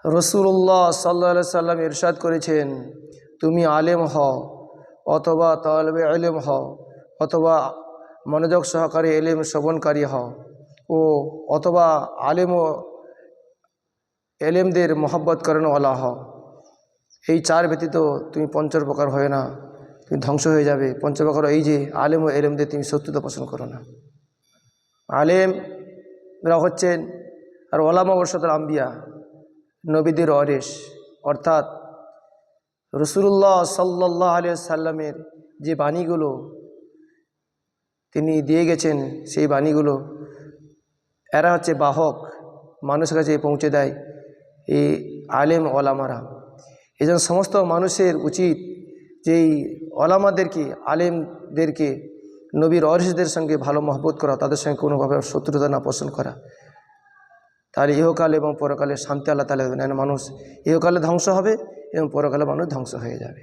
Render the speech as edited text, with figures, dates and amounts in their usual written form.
রাসূলুল্লাহ সাল্লাল্লাহু আলাইহি সাল্লাম ইরশাদ করেছেন, তুমি আলেম হও অথবা তালিবে ইলম হও অথবা মনোযোগ সহকারে ইলম শ্রবণকারী হও ও অথবা আলেম ও এলেমদের মহব্বত করানোওয়ালা হও, এই চার ব্যতীত তুমি পঞ্চপ্রকার হয় না, তুমি ধ্বংস হয়ে যাবে। পঞ্চপ্রকার এই যে আলেম ও এলেমদের তুমি শত্রুতা পোষণ করো না। আলেমরা হচ্ছেন আর ওলামা ওরসাতুল আম্বিয়া, নবীদের ওয়ারিস, অর্থাৎ রাসূলুল্লাহ সাল্লাল্লাহু আলাইহি সাল্লামের যে বাণীগুলো তিনি দিয়ে গেছেন, সেই বাণীগুলো এরা হচ্ছে বাহক, মানুষের কাছে পৌঁছে দেয় এই আলেম ওলামারা। এই জন্য সমস্ত মানুষের উচিত যে এই ওলামাদেরকে, আলেমদেরকে, নবীর ওয়ারিসদের সঙ্গে ভালো মহব্বত করা, তাদের সঙ্গে কোনোভাবে শত্রুতা না পোষণ করা। তাহলে ইহকাল এবং পরকালে শান্তি আল্লাহ তাআলা দেবেন। মানুষ ইহকালে ধ্বংস হবে এবং পরকালে মানুষ ধ্বংস হয়ে যাবে।